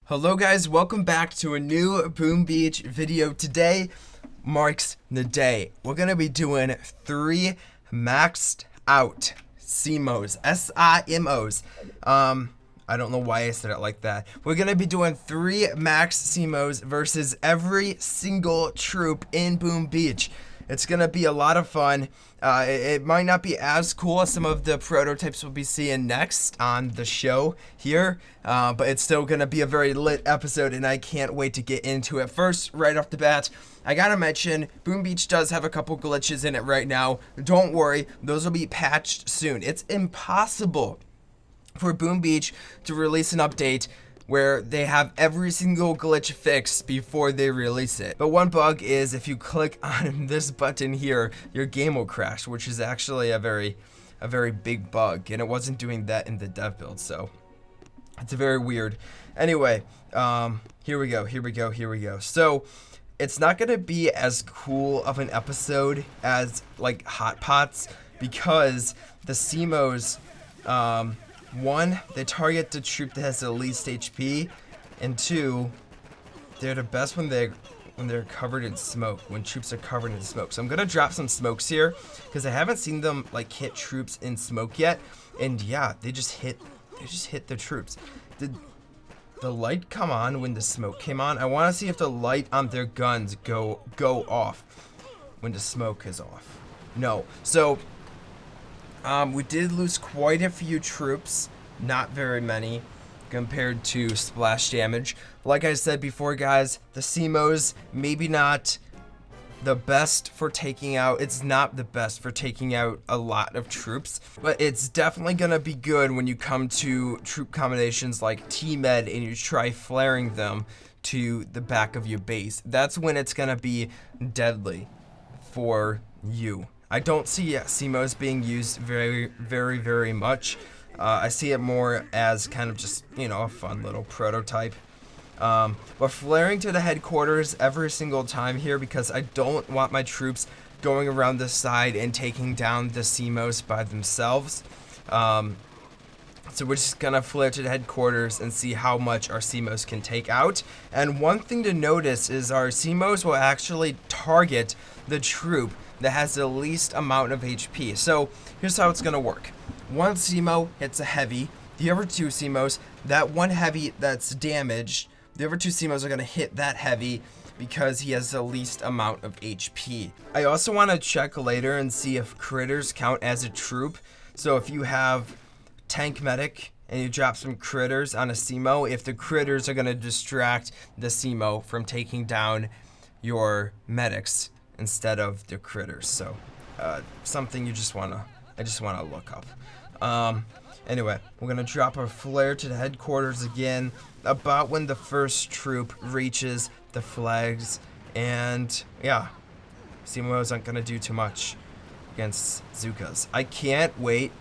Hello guys, welcome back to a new Boom Beach video. Today marks the day. We're gonna be doing 3 maxed out SIMOs, S-I-M-Os. I don't know why I said it like that. We're gonna be doing 3 max SIMOs versus every single troop in Boom Beach. It's gonna be a lot of fun. It might not be as cool as some of the prototypes we'll be seeing next on the show here, but it's still gonna be a very lit episode, and I can't wait to get into it. First, right off the bat, I gotta mention, Boom Beach does have a couple glitches in it right now. Don't worry, those will be patched soon. It's impossible for Boom Beach to release an update where they have every single glitch fixed before they release it. But one bug is if you click on this button here, your game will crash, which is actually a very big bug, and it wasn't doing that in the dev build, so it's very weird. Anyway, here we go. So it's not gonna be as cool of an episode as like Hot Pots because the SIMOs, one, they target the troop that has the least HP, and 2, they're the best when they're covered in smoke, when troops are covered in smoke. So I'm gonna drop some smokes here because I haven't seen them like hit troops in smoke yet, and yeah, they just hit the troops. Did the light come on when the smoke came on? I want to see if the light on their guns go off when the smoke is off. No. So we did lose quite a few troops, not very many compared to splash damage. Like I said before, guys, the SIMOs, maybe not the best for taking out, it's not the best for taking out a lot of troops, but it's definitely gonna be good when you come to troop combinations like T-Med and you try flaring them to the back of your base. That's when it's gonna be deadly for you. I don't see SIMOs being used very much. I see it more as kind of just, you know, a fun little prototype. But flaring to the headquarters every single time here because I don't want my troops going around the side and taking down the SIMOs by themselves. So we're just gonna flare to the headquarters and see how much our SIMOs can take out. And one thing to notice is our SIMOs will actually target the troop that has the least amount of HP. So here's how it's gonna work. One SIMO hits a heavy, the other 2 SIMOs, that one heavy that's damaged, the other 2 SIMOs are gonna hit that heavy because he has the least amount of HP. I also wanna check later and see if critters count as a troop. So if you have tank medic and you drop some critters on a SIMO, if the critters are gonna distract the SIMO from taking down your medics instead of the critters. So something I just wanna look up. Anyway, we're gonna drop a flare to the headquarters again about when the first troop reaches the flags, and yeah, SIMOs aren't gonna do too much against Zukas. I can't wait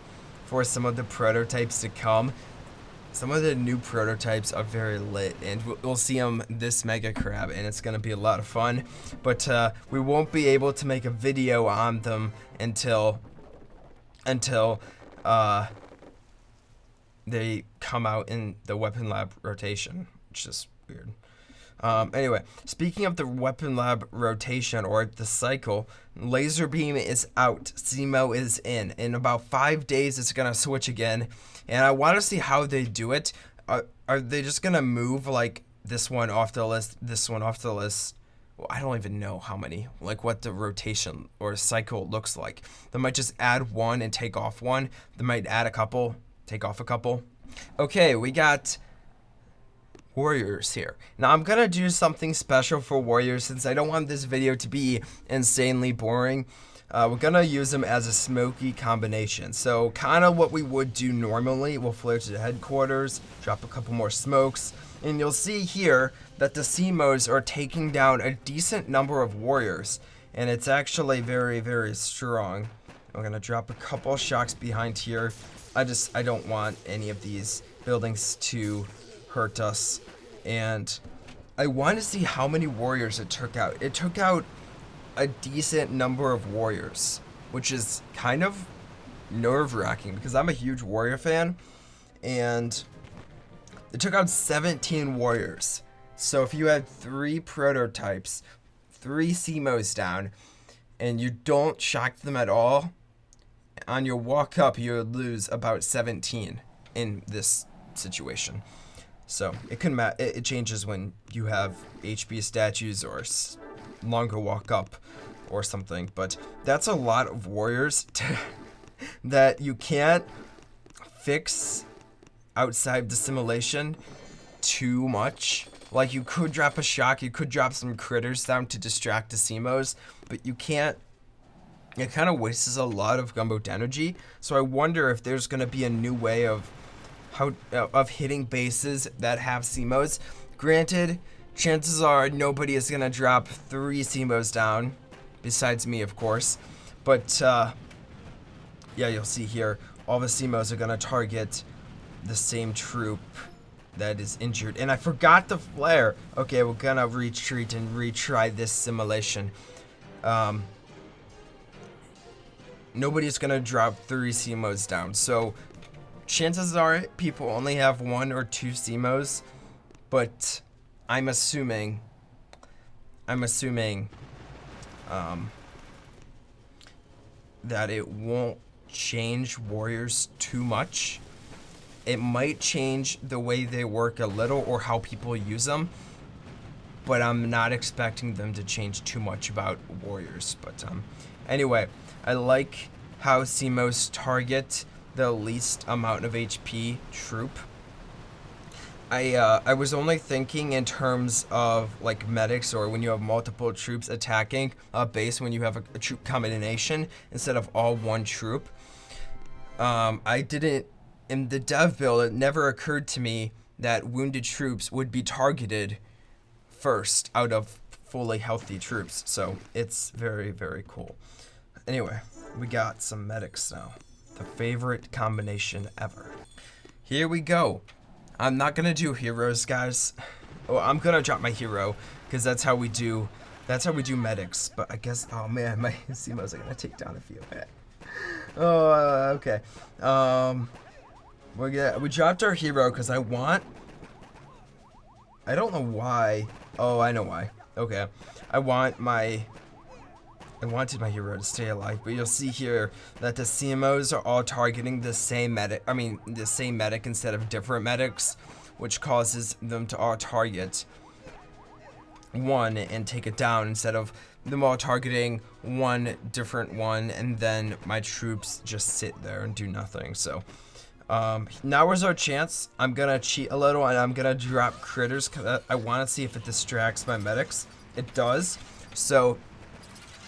for some of the prototypes to come. Some of the new prototypes are very lit, and we'll see them this Mega Crab, and it's gonna be a lot of fun. But we won't be able to make a video on them until they come out in the Weapon Lab rotation, which is weird. Anyway, speaking of the Weapon Lab rotation or the cycle, Laser Beam is out, SIMO is in. In about 5 days, it's gonna switch again, and I want to see how they do it. Are they just gonna move like this one off the list, this one off the list? Well, I don't even know how many, like what the rotation or cycle looks like. They might just add one and take off one. They might add a couple, take off a couple. Okay, we got warriors here. Now I'm gonna do something special for warriors since I don't want this video to be insanely boring. We're gonna use them as a smoky combination. So kind of what we would do normally. We'll flare to the headquarters, drop a couple more smokes, and you'll see here that the SIMOs are taking down a decent number of warriors, and it's actually very strong. We're gonna drop a couple shocks behind here. I don't want any of these buildings to hurt us, and I want to see how many warriors it took out. It took out a decent number of warriors, which is kind of nerve-wracking because I'm a huge warrior fan, and It took out 17 warriors. So if you had 3 prototypes, 3 SIMOs down, and you don't shock them at all, on your walk up you would lose about 17 in this situation. So it can it changes when you have HP statues or longer walk up or something, but that's a lot of warriors that you can't fix outside the simulation too much. Like, you could drop a shock, you could drop some critters down to distract the SIMOs, but you can't. It kind of wastes a lot of gunboat energy. So I wonder if there's going to be a new way of hitting bases that have SIMOs. Granted, chances are nobody is going to drop 3 SIMOs down, besides me, of course. But yeah, you'll see here, all the SIMOs are going to target the same troop that is injured. And I forgot the flare. Okay, we're going to retreat and retry this simulation. Nobody's going to drop 3 SIMOs down. So chances are people only have 1 or 2 SIMOs, but I'm assuming that it won't change warriors too much. It might change the way they work a little or how people use them, but I'm not expecting them to change too much about warriors. But anyway, I like how SIMOs target the least amount of HP troop. I was only thinking in terms of like medics, or when you have multiple troops attacking a base, when you have a troop combination instead of all one troop. I didn't, in the dev build, it never occurred to me that wounded troops would be targeted first out of fully healthy troops. So it's very, very cool. Anyway, we got some medics now. The favorite combination ever. Here we go. I'm not gonna do heroes, guys. Oh, I'm gonna drop my hero because that's how we do medics. But I guess, oh man, my SIMOs are gonna take down a few. Oh, okay. We dropped our hero because I don't know why. Oh, I know why. Okay, I wanted my hero to stay alive, but you'll see here that the CMOs are all targeting the same medic. The same medic instead of different medics, which causes them to all target one and take it down instead of them all targeting one different one, and then my troops just sit there and do nothing. So now is our chance. I'm gonna cheat a little and I'm gonna drop critters because I want to see if it distracts my medics. It does. So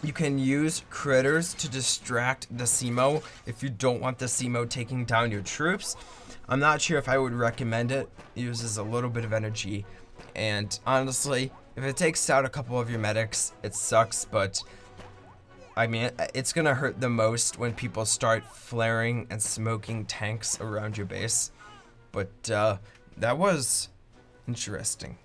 you can use critters to distract the SIMO if you don't want the SIMO taking down your troops. I'm not sure if I would recommend it. It uses a little bit of energy, and honestly, if it takes out a couple of your medics, it sucks, but I mean, it's gonna hurt the most when people start flaring and smoking tanks around your base. But that was interesting.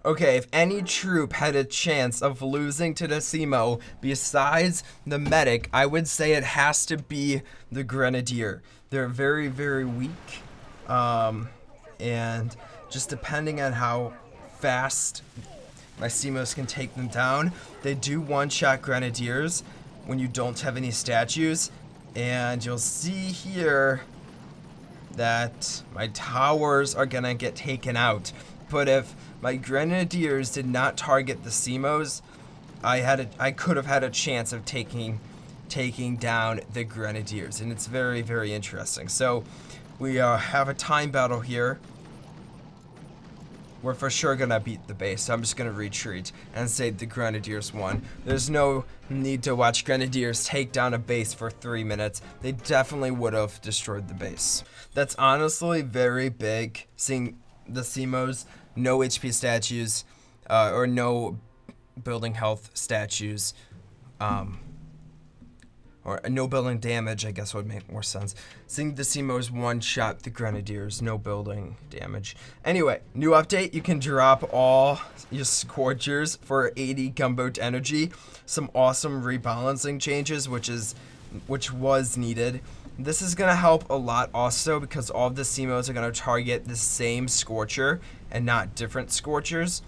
Okay, if any troop had a chance of losing to the SIMO besides the medic, I would say it has to be the Grenadier. They're very, very weak, and just depending on how fast my SIMOs can take them down, they do one-shot Grenadiers when you don't have any statues, and you'll see here that my towers are gonna get taken out. But if my Grenadiers did not target the SIMOs, I could have had a chance of taking down the Grenadiers, and it's very, very interesting. So we have a time battle here. We're for sure gonna beat the base, so I'm just gonna retreat and say the Grenadiers won. There's no need to watch Grenadiers take down a base for 3 minutes. They definitely would have destroyed the base. That's honestly very big, seeing the SIMOs, no HP statues, or no building health statues, or no building damage, I guess would make more sense. Seeing the SIMOs one-shot the Grenadiers, no building damage. Anyway, new update, you can drop all your Scorchers for 80 gunboat energy. Some awesome rebalancing changes, which was needed. This is gonna help a lot also because all of the SIMOs are gonna target the same Scorcher and not different Scorchers,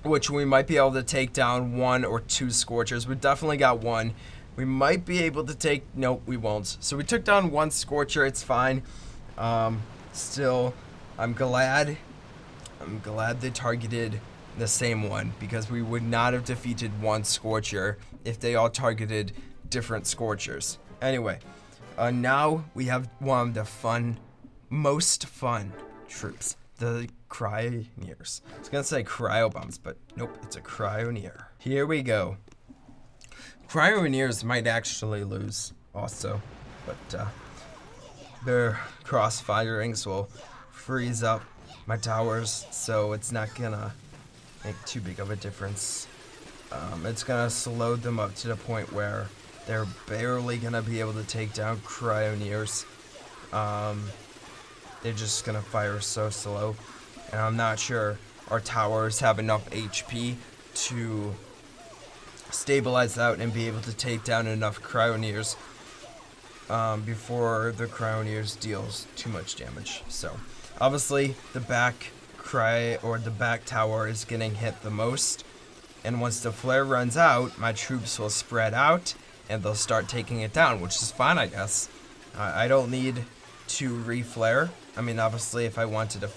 which we might be able to take down 1 or 2 Scorchers. We definitely got 1. We might be able to take, nope, we won't. So we took down 1 Scorcher, it's fine. Still, I'm glad they targeted the same one, because we would not have defeated 1 Scorcher if they all targeted different Scorchers. Anyway, now we have one of the most fun troops, the Cryoneers. I was gonna say cryo bombs, but nope, it's a Cryoneer. Here we go. Cryoneers might actually lose also, but their cross-firings will freeze up my towers, so it's not gonna make too big of a difference. It's gonna slow them up to the point where they're barely gonna be able to take down Cryoneers. They're just gonna fire so slow, and I'm not sure our towers have enough HP to stabilize out and be able to take down enough Cryoneers before the Cryoneers deals too much damage. So obviously the back tower is getting hit the most, and once the flare runs out, my troops will spread out and they'll start taking it down, which is fine, I guess. I don't need to re-flare. I mean, obviously, if I wanted to,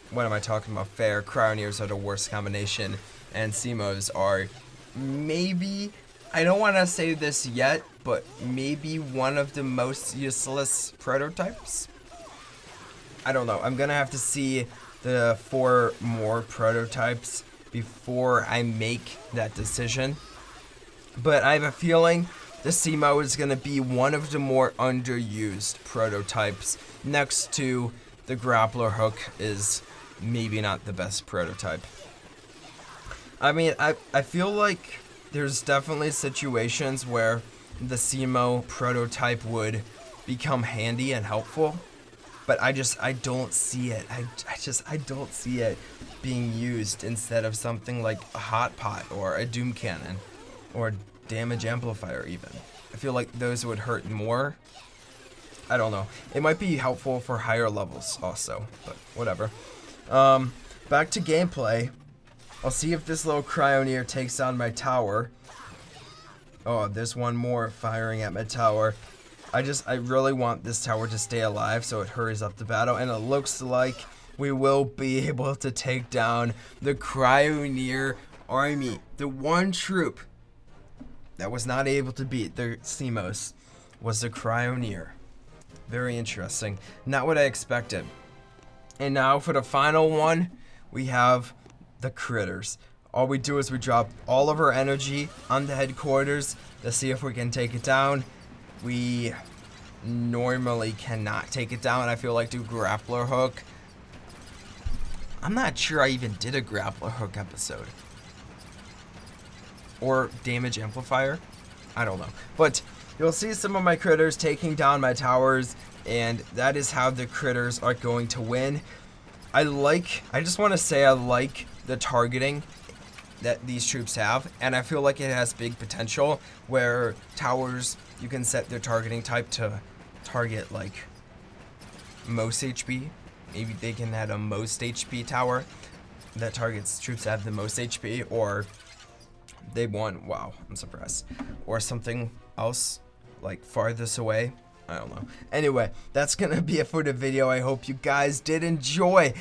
what am I talking about? Fair. Cryoneers are the worst combination, and SIMOs are maybe, I don't want to say this yet, but maybe one of the most useless prototypes. I don't know. I'm gonna have to see the 4 more prototypes before I make that decision. But I have a feeling the S.I.M.O is gonna be one of the more underused prototypes. Next to the grappler hook is maybe not the best prototype. I mean, I feel like there's definitely situations where the S.I.M.O prototype would become handy and helpful, but I don't see it. I don't see it being used instead of something like a hot pot or a doom cannon or damage amplifier even. I feel like those would hurt more. I don't know. It might be helpful for higher levels also, but whatever. Back to gameplay. I'll see if this little Cryoneer takes on my tower. Oh, there's one more firing at my tower. I really want this tower to stay alive so it hurries up the battle, and it looks like we will be able to take down the Cryoneer army. The one troop that was not able to beat the SIMOs was the Cryoneer. Very interesting. Not what I expected. And now for the final one, we have the critters. All we do is we drop all of our energy on the headquarters to see if we can take it down. We normally cannot take it down. I feel like do grappler hook. I'm not sure I even did a grappler hook episode. Or damage amplifier. I don't know. But you'll see some of my critters taking down my towers, and that is how the critters are going to win. I just want to say I like the targeting that these troops have, and I feel like it has big potential where towers, you can set their targeting type to target like most HP. Maybe they can add a most HP tower that targets troops that have the most HP, or they want, wow, I'm surprised, or something else like farthest away. I don't know. Anyway, that's gonna be it for the video. I hope you guys did enjoy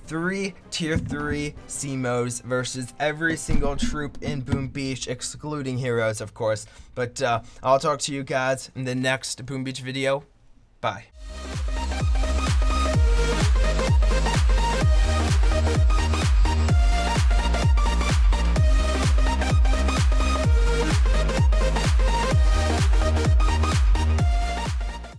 3 tier 3 SIMOs versus every single troop in Boom Beach, excluding heroes, of course. But I'll talk to you guys in the next Boom Beach video. Bye.